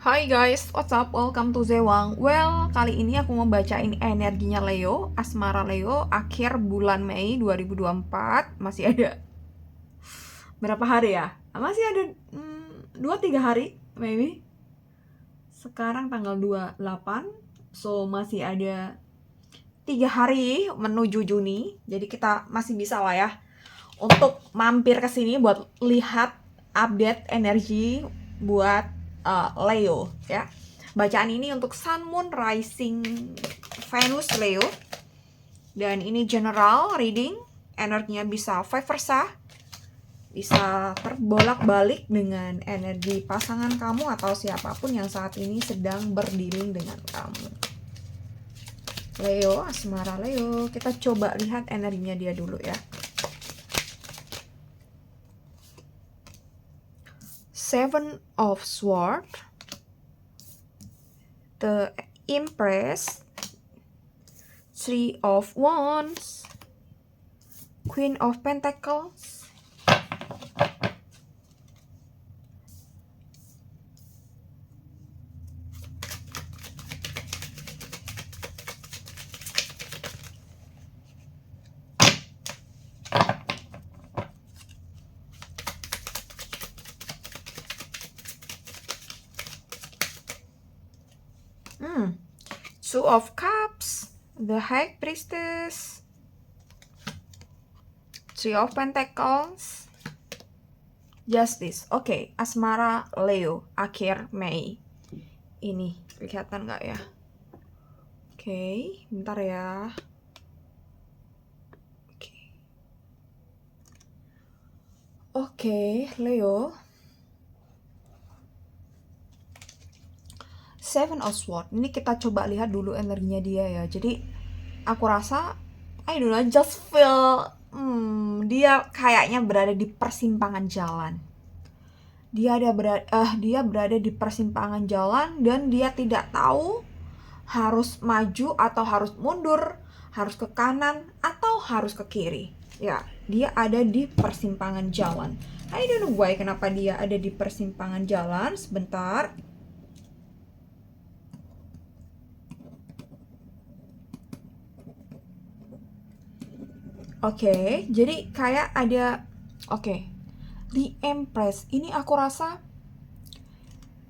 Hai guys, what's up? Welcome to Zewang. Well, kali ini aku mau bacain energinya Leo, asmara Leo, akhir bulan Mei 2024. Masih ada berapa hari ya? Masih ada 2-3 hari, maybe. Sekarang tanggal 28, so masih ada 3 hari menuju Juni. Jadi kita masih bisa lah ya untuk mampir ke sini buat lihat update energi buat Leo ya. Bacaan ini untuk Sun, Moon, Rising, Venus Leo. Dan ini general reading, energinya bisa vice versa, bisa terbolak-balik dengan energi pasangan kamu atau siapapun yang saat ini sedang berdealing dengan kamu. Leo, asmara Leo, kita coba lihat energinya dia dulu ya. Seven of Swords, the Empress, Three of Wands, Queen of Pentacles, Two of Cups, the High Priestess, Three of Pentacles, Justice. Oke, asmara Leo akhir Mei. Ini kelihatan nggak ya? Oke, bentar ya. Oke, Leo. Seven of Swords. Ini kita coba lihat dulu energinya dia ya. Jadi aku rasa I don't know, just feel dia kayaknya berada di persimpangan jalan. Dia berada di persimpangan jalan dan dia tidak tahu harus maju atau harus mundur, harus ke kanan atau harus ke kiri. Ya, dia ada di persimpangan jalan. I don't know why kenapa dia ada di persimpangan jalan. Sebentar. Oke, jadi kayak ada The Empress. Ini aku rasa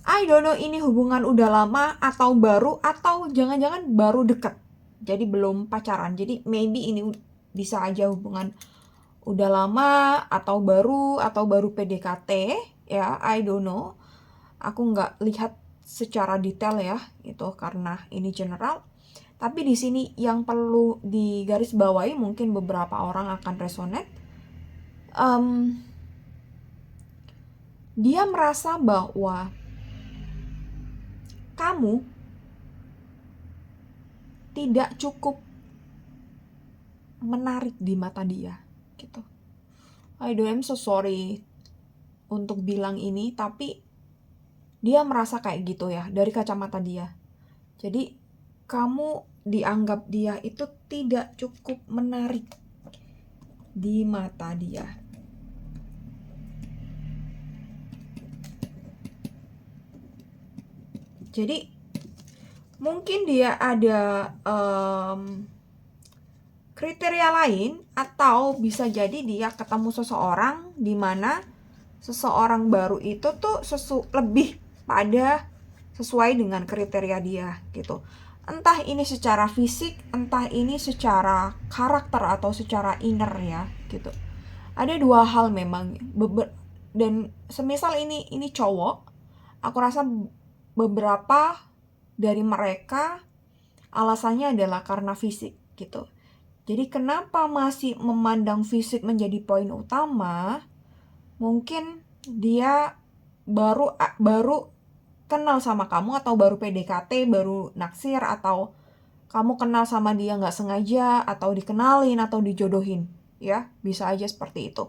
I don't know ini hubungan udah lama atau baru atau jangan-jangan baru deket. Jadi belum pacaran. Jadi maybe ini bisa aja hubungan udah lama atau baru PDKT ya, I don't know. Aku nggak lihat secara detail ya, itu karena ini general. Tapi di sini yang perlu digarisbawahi, mungkin beberapa orang akan resonate. Dia merasa bahwa kamu tidak cukup menarik di mata dia, gitu. I'm so sorry untuk bilang ini, tapi dia merasa kayak gitu ya, dari kacamata dia. Jadi kamu dianggap dia itu tidak cukup menarik di mata dia. Jadi mungkin dia ada kriteria lain, atau bisa jadi dia ketemu seseorang di mana seseorang baru itu tuh lebih pada sesuai dengan kriteria dia gitu. Entah ini secara fisik, entah ini secara karakter atau secara inner ya gitu. Ada dua hal memang. Dan semisal ini cowok, aku rasa beberapa dari mereka alasannya adalah karena fisik gitu. Jadi kenapa masih memandang fisik menjadi poin utama? Mungkin dia baru kenal sama kamu, atau baru PDKT, baru naksir, atau kamu kenal sama dia nggak sengaja, atau dikenalin, atau dijodohin, ya bisa aja seperti itu.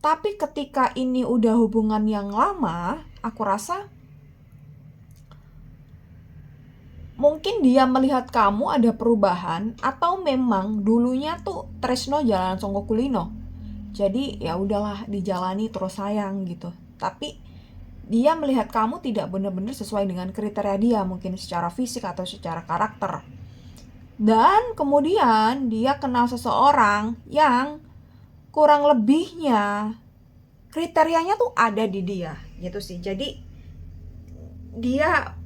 Tapi ketika ini udah hubungan yang lama, aku rasa mungkin dia melihat kamu ada perubahan, atau memang dulunya tuh tresno jalan songko kulino. Jadi ya udahlah, dijalani terus sayang gitu. Tapi dia melihat kamu tidak benar-benar sesuai dengan kriteria dia, mungkin secara fisik atau secara karakter. Dan kemudian dia kenal seseorang yang kurang lebihnya kriterianya tuh ada di dia gitu sih. Jadi dia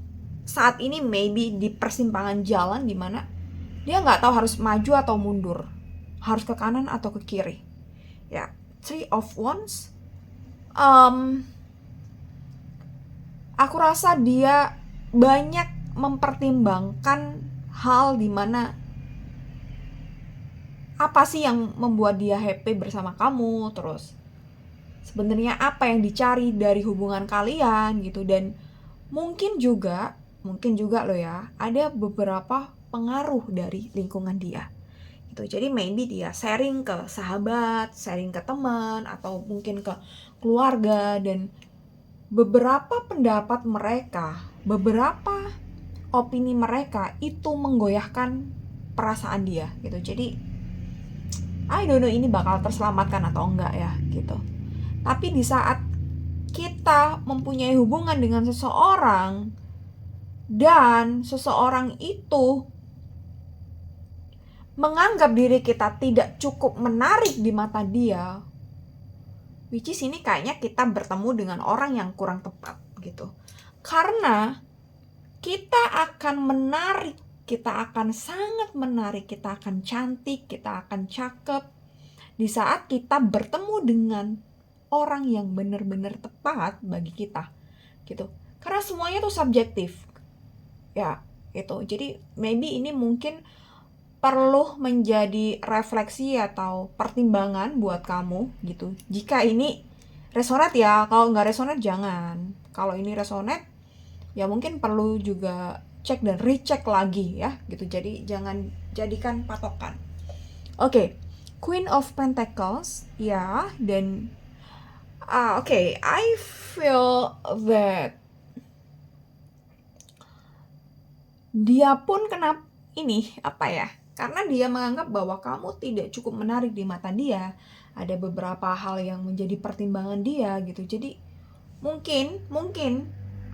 saat ini maybe di persimpangan jalan dimana dia nggak tahu harus maju atau mundur, harus ke kanan atau ke kiri. Ya, Three of Wands. Aku rasa dia banyak mempertimbangkan hal dimana apa sih yang membuat dia happy bersama kamu, terus sebenarnya apa yang dicari dari hubungan kalian gitu. Dan mungkin juga loh ya, ada beberapa pengaruh dari lingkungan dia gitu. Jadi maybe dia sharing ke sahabat, sharing ke teman, atau mungkin ke keluarga, dan beberapa pendapat mereka, beberapa opini mereka itu menggoyahkan perasaan dia gitu. Jadi I don't know ini bakal terselamatkan atau enggak ya gitu. Tapi di saat kita mempunyai hubungan dengan seseorang dan seseorang itu menganggap diri kita tidak cukup menarik di mata dia, which is ini kayaknya kita bertemu dengan orang yang kurang tepat gitu. Karena kita akan menarik, kita akan sangat menarik, kita akan cantik, kita akan cakep di saat kita bertemu dengan orang yang benar-benar tepat bagi kita gitu. Karena semuanya tuh subjektif ya gitu. Jadi maybe ini mungkin perlu menjadi refleksi atau pertimbangan buat kamu gitu. Jika ini resonate ya, kalau nggak resonate jangan. Kalau ini resonate ya mungkin perlu juga cek dan recheck lagi ya gitu. Jadi jangan jadikan patokan. Oke, Queen of Pentacles ya. Dan I feel that dia pun kena ini karena dia menganggap bahwa kamu tidak cukup menarik di mata dia. Ada beberapa hal yang menjadi pertimbangan dia gitu. Jadi mungkin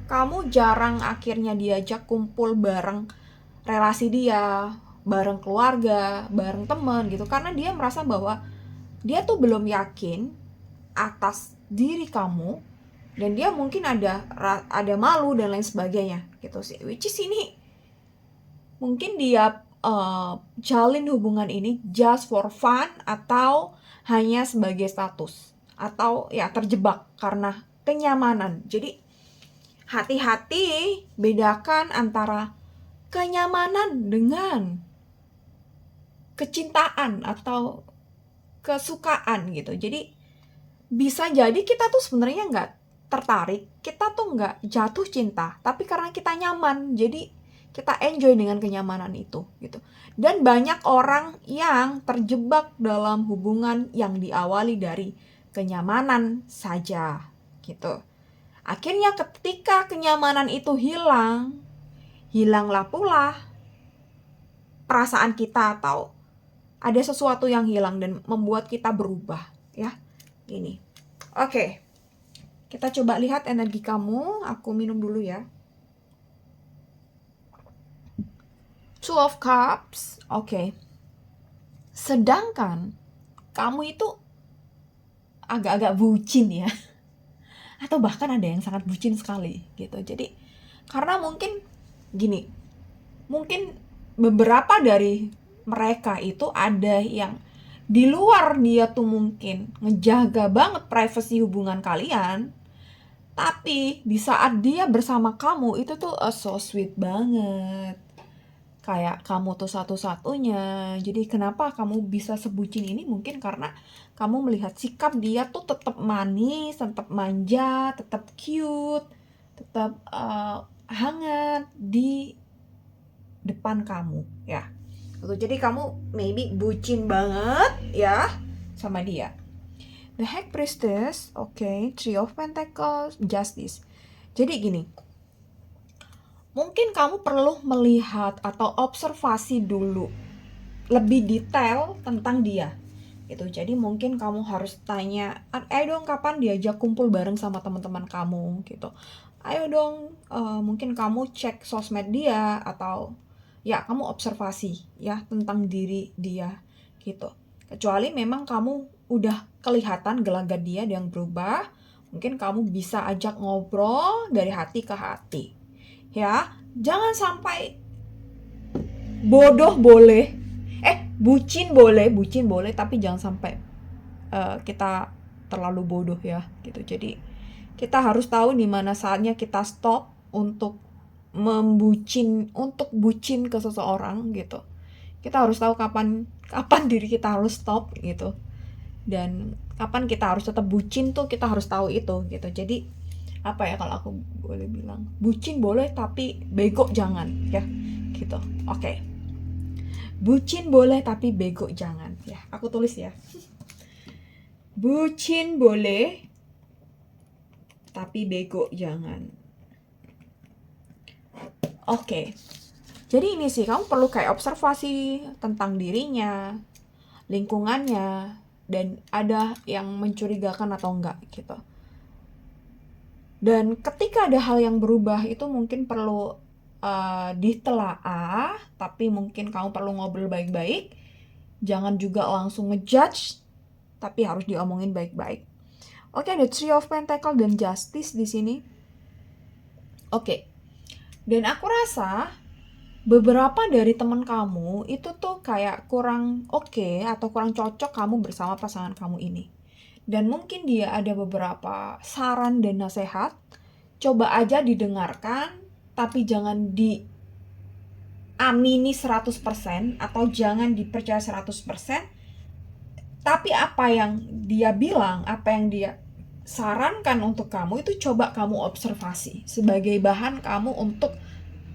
kamu jarang akhirnya diajak kumpul bareng relasi dia, bareng keluarga, bareng teman gitu. Karena dia merasa bahwa dia tuh belum yakin atas diri kamu, dan dia mungkin ada malu dan lain sebagainya gitu sih. Which is ini mungkin dia jalin hubungan ini just for fun atau hanya sebagai status, atau ya terjebak karena kenyamanan. Jadi hati-hati bedakan antara kenyamanan dengan kecintaan atau kesukaan gitu. Jadi bisa jadi kita tuh sebenarnya nggak tertarik, kita tuh nggak jatuh cinta, tapi karena kita nyaman, jadi kita enjoy dengan kenyamanan itu gitu. Dan banyak orang yang terjebak dalam hubungan yang diawali dari kenyamanan saja gitu. Akhirnya ketika kenyamanan itu hilanglah pula perasaan kita, atau ada sesuatu yang hilang dan membuat kita berubah ya. Ini. Oke. Kita coba lihat energi kamu. Aku minum dulu ya. Two of Cups. Oke. Sedangkan kamu itu agak-agak bucin ya. Atau bahkan ada yang sangat bucin sekali gitu. Jadi karena mungkin gini. Mungkin beberapa dari mereka itu ada yang di luar dia tuh mungkin ngejaga banget privasi hubungan kalian, tapi di saat dia bersama kamu itu tuh so sweet banget, kayak kamu tuh satu-satunya. Jadi kenapa kamu bisa sebucin ini? Mungkin karena kamu melihat sikap dia tuh tetap manis, tetap manja, tetap cute, tetap hangat di depan kamu ya. Jadi kamu maybe bucin banget ya sama dia. The High Priestess, Three of Pentacles, Justice. Jadi gini, mungkin kamu perlu melihat atau observasi dulu lebih detail tentang dia. Itu jadi mungkin kamu harus tanya, ayo dong kapan diajak kumpul bareng sama teman-teman kamu gitu. Ayo dong, mungkin kamu cek sosmed dia, atau ya kamu observasi ya tentang diri dia gitu. Kecuali memang kamu udah kelihatan gelagat dia yang berubah, mungkin kamu bisa ajak ngobrol dari hati ke hati. Ya, jangan sampai bodoh boleh, bucin boleh, tapi jangan sampai kita terlalu bodoh ya gitu. Jadi kita harus tahu di mana saatnya kita stop untuk bucin ke seseorang gitu. Kita harus tahu kapan diri kita harus stop gitu, dan kapan kita harus tetap bucin tuh kita harus tahu itu gitu. Jadi apa ya, kalau aku boleh bilang, bucin boleh tapi bego jangan ya gitu. Oke. Bucin boleh tapi bego jangan ya. Aku tulis ya. Bucin boleh tapi bego jangan. Oke. Jadi ini sih, kamu perlu kayak observasi tentang dirinya, lingkungannya, dan ada yang mencurigakan atau enggak gitu. Dan ketika ada hal yang berubah itu mungkin perlu ditelaah, tapi mungkin kamu perlu ngobrol baik-baik. Jangan juga langsung ngejudge, tapi harus diomongin baik-baik. Oke, ada Three of Pentacles dan Justice di sini. Oke. Dan aku rasa beberapa dari teman kamu itu tuh kayak kurang oke atau kurang cocok kamu bersama pasangan kamu ini. Dan mungkin dia ada beberapa saran dan nasihat. Coba aja didengarkan, tapi jangan diamini 100% atau jangan dipercaya 100%. Tapi apa yang dia bilang, apa yang dia sarankan untuk kamu itu coba kamu observasi sebagai bahan kamu untuk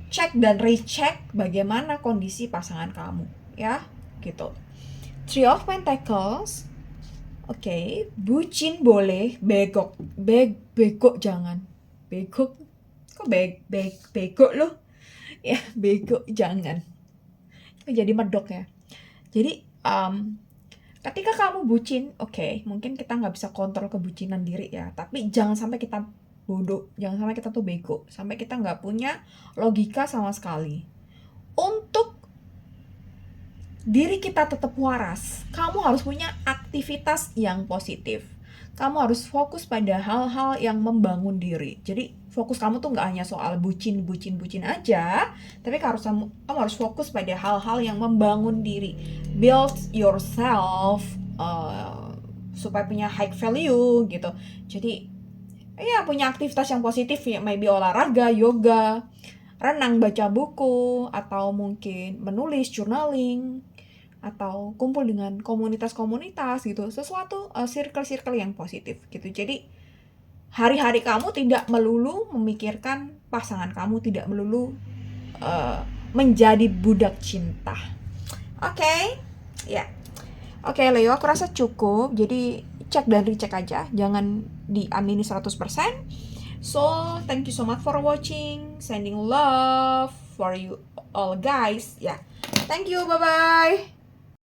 cek dan recheck bagaimana kondisi pasangan kamu ya gitu. Three of Pentacles. Oke, bucin boleh, bego jangan. Bego kok bego loh ya, bego jangan. Jadi medok ya. Jadi ketika kamu bucin, oke, mungkin kita nggak bisa kontrol kebucinan diri ya, tapi jangan sampai kita bodoh, jangan sampai kita tuh bego, sampai kita nggak punya logika sama sekali. Untuk diri kita tetap waras, kamu harus punya aktivitas yang positif. Kamu harus fokus pada hal-hal yang membangun diri. Jadi fokus kamu tuh nggak hanya soal bucin aja, tapi kamu harus fokus pada hal-hal yang membangun diri. Build yourself supaya punya high value gitu. Jadi ya punya aktivitas yang positif ya, maybe olahraga, yoga, renang, baca buku, atau mungkin menulis, journaling, atau kumpul dengan komunitas-komunitas gitu, sesuatu circle-circle yang positif gitu. Jadi hari-hari kamu tidak melulu memikirkan pasangan kamu, tidak melulu menjadi budak cinta. Oke, ya. Oke, Leo, aku rasa cukup. Jadi cek dan recheck aja, jangan diamini 100%. So, thank you so much for watching. Sending love for you all guys. Ya. Thank you, bye-bye.